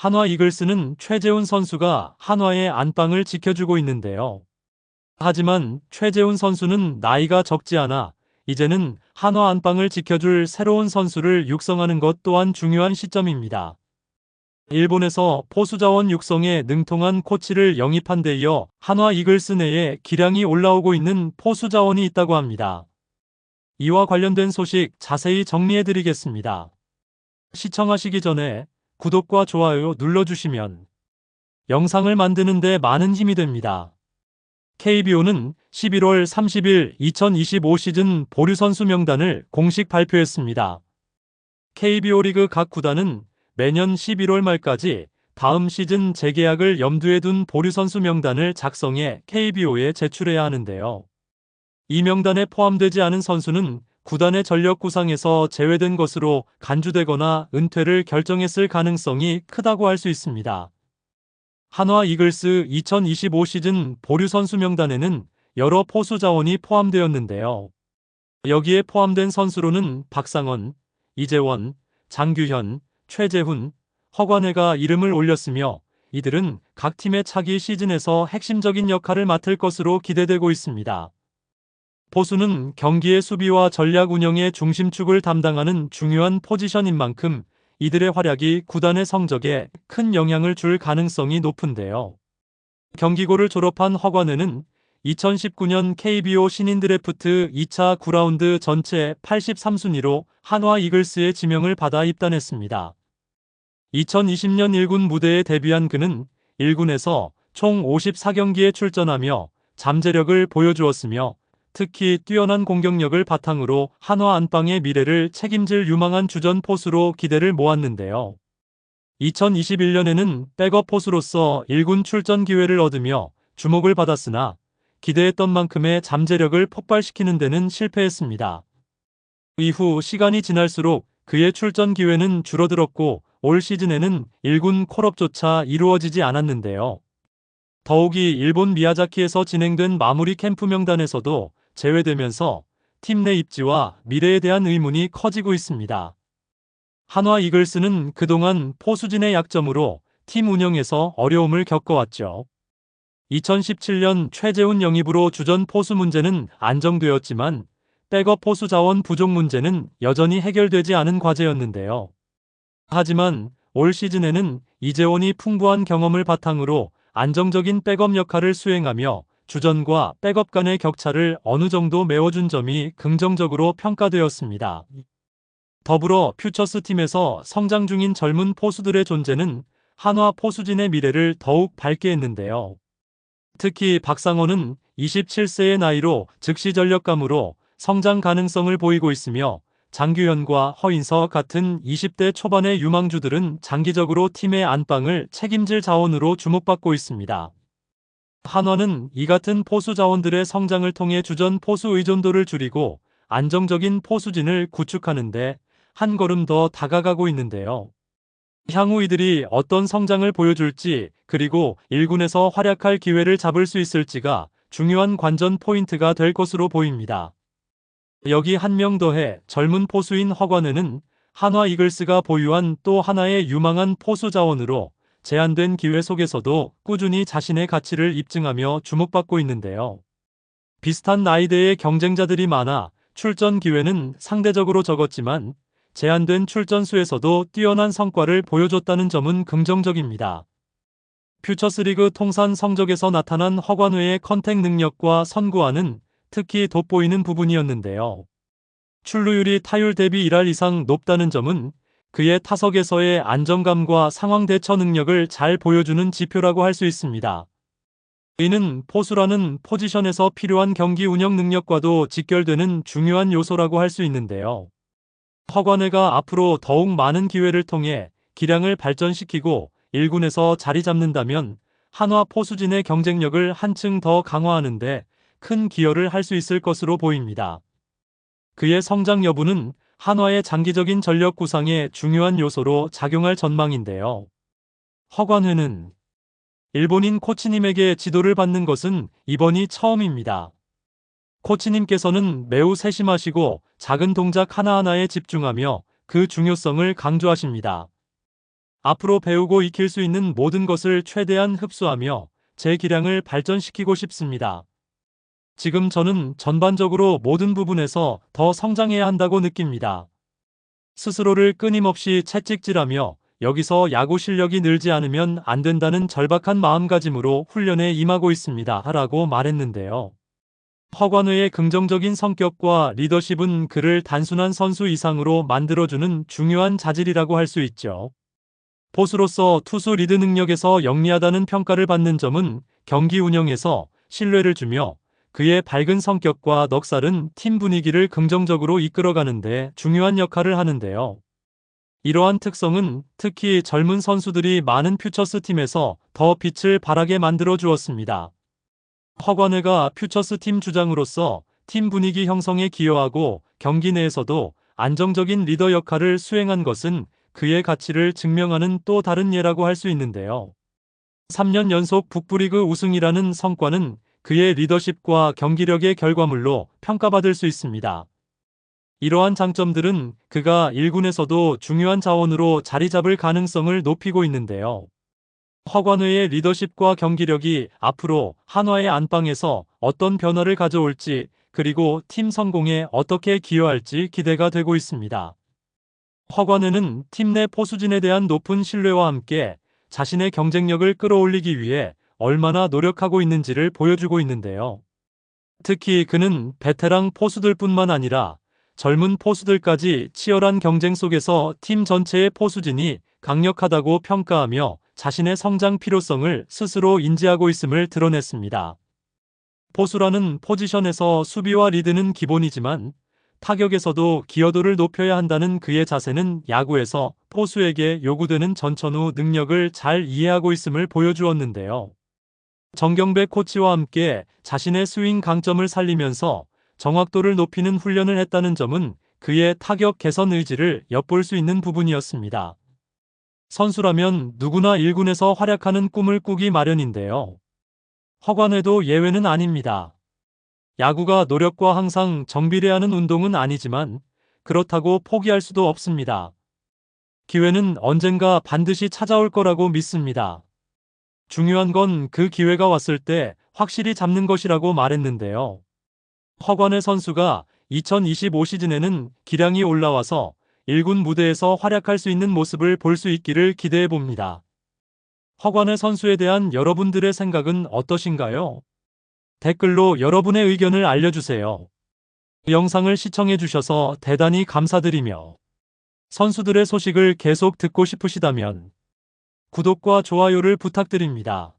한화 이글스는 최재훈 선수가 한화의 안방을 지켜주고 있는데요. 하지만 최재훈 선수는 나이가 적지 않아 이제는 한화 안방을 지켜줄 새로운 선수를 육성하는 것 또한 중요한 시점입니다. 일본에서 포수자원 육성에 능통한 코치를 영입한 데 이어 한화 이글스 내에 기량이 올라오고 있는 포수자원이 있다고 합니다. 이와 관련된 소식 자세히 정리해드리겠습니다. 시청하시기 전에 구독과 좋아요 눌러주시면 영상을 만드는 데 많은 힘이 됩니다. KBO는 11월 30일 2025 시즌 보류 선수 명단을 공식 발표했습니다. KBO 리그 각 구단은 매년 11월 말까지 다음 시즌 재계약을 염두에 둔 보류 선수 명단을 작성해 KBO에 제출해야 하는데요. 이 명단에 포함되지 않은 선수는 구단의 전력 구상에서 제외된 것으로 간주되거나 은퇴를 결정했을 가능성이 크다고 할 수 있습니다. 한화 이글스 2025 시즌 보류 선수 명단에는 여러 포수 자원이 포함되었는데요. 여기에 포함된 선수로는 박상원, 이재원, 장규현, 최재훈, 허관해가 이름을 올렸으며 이들은 각 팀의 차기 시즌에서 핵심적인 역할을 맡을 것으로 기대되고 있습니다. 포수는 경기의 수비와 전략 운영의 중심축을 담당하는 중요한 포지션인 만큼 이들의 활약이 구단의 성적에 큰 영향을 줄 가능성이 높은데요. 경기고를 졸업한 허관해는 2019년 KBO 신인 드래프트 2차 9라운드 전체 83순위로 한화 이글스의 지명을 받아 입단했습니다. 2020년 1군 무대에 데뷔한 그는 1군에서 총 54경기에 출전하며 잠재력을 보여주었으며 특히 뛰어난 공격력을 바탕으로 한화 안방의 미래를 책임질 유망한 주전 포수로 기대를 모았는데요. 2021년에는 백업 포수로서 1군 출전 기회를 얻으며 주목을 받았으나 기대했던 만큼의 잠재력을 폭발시키는 데는 실패했습니다. 이후 시간이 지날수록 그의 출전 기회는 줄어들었고 올 시즌에는 1군 콜업조차 이루어지지 않았는데요. 더욱이 일본 미야자키에서 진행된 마무리 캠프 명단에서도 제외되면서 팀 내 입지와 미래에 대한 의문이 커지고 있습니다. 한화 이글스는 그동안 포수진의 약점으로 팀 운영에서 어려움을 겪어왔죠. 2017년 최재훈 영입으로 주전 포수 문제는 안정되었지만 백업 포수 자원 부족 문제는 여전히 해결되지 않은 과제였는데요. 하지만 올 시즌에는 이재원이 풍부한 경험을 바탕으로 안정적인 백업 역할을 수행하며 주전과 백업 간의 격차를 어느 정도 메워준 점이 긍정적으로 평가되었습니다. 더불어 퓨처스 팀에서 성장 중인 젊은 포수들의 존재는 한화 포수진의 미래를 더욱 밝게 했는데요. 특히 박상원은 27세의 나이로 즉시 전력감으로 성장 가능성을 보이고 있으며 장규현과 허인서 같은 20대 초반의 유망주들은 장기적으로 팀의 안방을 책임질 자원으로 주목받고 있습니다. 한화는 이 같은 포수 자원들의 성장을 통해 주전 포수 의존도를 줄이고 안정적인 포수진을 구축하는데 한 걸음 더 다가가고 있는데요. 향후 이들이 어떤 성장을 보여줄지 그리고 1군에서 활약할 기회를 잡을 수 있을지가 중요한 관전 포인트가 될 것으로 보입니다. 여기 한 명 더해 젊은 포수인 허관해는 한화 이글스가 보유한 또 하나의 유망한 포수 자원으로 제한된 기회 속에서도 꾸준히 자신의 가치를 입증하며 주목받고 있는데요. 비슷한 나이대의 경쟁자들이 많아 출전 기회는 상대적으로 적었지만 제한된 출전 수에서도 뛰어난 성과를 보여줬다는 점은 긍정적입니다. 퓨처스리그 통산 성적에서 나타난 허관회의 컨택 능력과 선구안은 특히 돋보이는 부분이었는데요. 출루율이 타율 대비 1할 이상 높다는 점은 그의 타석에서의 안정감과 상황 대처 능력을 잘 보여주는 지표라고 할 수 있습니다. 이는 포수라는 포지션에서 필요한 경기 운영 능력과도 직결되는 중요한 요소라고 할 수 있는데요. 허관해가 앞으로 더욱 많은 기회를 통해 기량을 발전시키고 1군에서 자리 잡는다면 한화 포수진의 경쟁력을 한층 더 강화하는 데 큰 기여를 할 수 있을 것으로 보입니다. 그의 성장 여부는 한화의 장기적인 전력 구상에 중요한 요소로 작용할 전망인데요. 허관해는 일본인 코치님에게 지도를 받는 것은 이번이 처음입니다. 코치님께서는 매우 세심하시고 작은 동작 하나하나에 집중하며 그 중요성을 강조하십니다. 앞으로 배우고 익힐 수 있는 모든 것을 최대한 흡수하며 제 기량을 발전시키고 싶습니다. 지금 저는 전반적으로 모든 부분에서 더 성장해야 한다고 느낍니다. 스스로를 끊임없이 채찍질하며 여기서 야구 실력이 늘지 않으면 안 된다는 절박한 마음가짐으로 훈련에 임하고 있습니다. 라고 말했는데요. 허관우의 긍정적인 성격과 리더십은 그를 단순한 선수 이상으로 만들어주는 중요한 자질이라고 할 수 있죠. 포수로서 투수 리드 능력에서 영리하다는 평가를 받는 점은 경기 운영에서 신뢰를 주며 그의 밝은 성격과 넉살은 팀 분위기를 긍정적으로 이끌어가는데 중요한 역할을 하는데요. 이러한 특성은 특히 젊은 선수들이 많은 퓨처스 팀에서 더 빛을 발하게 만들어 주었습니다. 허관우가 퓨처스 팀 주장으로서 팀 분위기 형성에 기여하고 경기 내에서도 안정적인 리더 역할을 수행한 것은 그의 가치를 증명하는 또 다른 예라고 할 수 있는데요. 3년 연속 북부리그 우승이라는 성과는 그의 리더십과 경기력의 결과물로 평가받을 수 있습니다. 이러한 장점들은 그가 1군에서도 중요한 자원으로 자리 잡을 가능성을 높이고 있는데요. 허관우의 리더십과 경기력이 앞으로 한화의 안방에서 어떤 변화를 가져올지 그리고 팀 성공에 어떻게 기여할지 기대가 되고 있습니다. 허관우는 팀 내 포수진에 대한 높은 신뢰와 함께 자신의 경쟁력을 끌어올리기 위해 얼마나 노력하고 있는지를 보여주고 있는데요. 특히 그는 베테랑 포수들뿐만 아니라 젊은 포수들까지 치열한 경쟁 속에서 팀 전체의 포수진이 강력하다고 평가하며 자신의 성장 필요성을 스스로 인지하고 있음을 드러냈습니다. 포수라는 포지션에서 수비와 리드는 기본이지만 타격에서도 기여도를 높여야 한다는 그의 자세는 야구에서 포수에게 요구되는 전천후 능력을 잘 이해하고 있음을 보여주었는데요. 정경배 코치와 함께 자신의 스윙 강점을 살리면서 정확도를 높이는 훈련을 했다는 점은 그의 타격 개선 의지를 엿볼 수 있는 부분이었습니다. 선수라면 누구나 1군에서 활약하는 꿈을 꾸기 마련인데요. 허관우도 예외는 아닙니다. 야구가 노력과 항상 정비례하는 운동은 아니지만 그렇다고 포기할 수도 없습니다. 기회는 언젠가 반드시 찾아올 거라고 믿습니다. 중요한 건 그 기회가 왔을 때 확실히 잡는 것이라고 말했는데요. 허관우 선수가 2025 시즌에는 기량이 올라와서 1군 무대에서 활약할 수 있는 모습을 볼 수 있기를 기대해 봅니다. 허관우 선수에 대한 여러분들의 생각은 어떠신가요? 댓글로 여러분의 의견을 알려주세요. 영상을 시청해 주셔서 대단히 감사드리며 선수들의 소식을 계속 듣고 싶으시다면 구독과 좋아요를 부탁드립니다.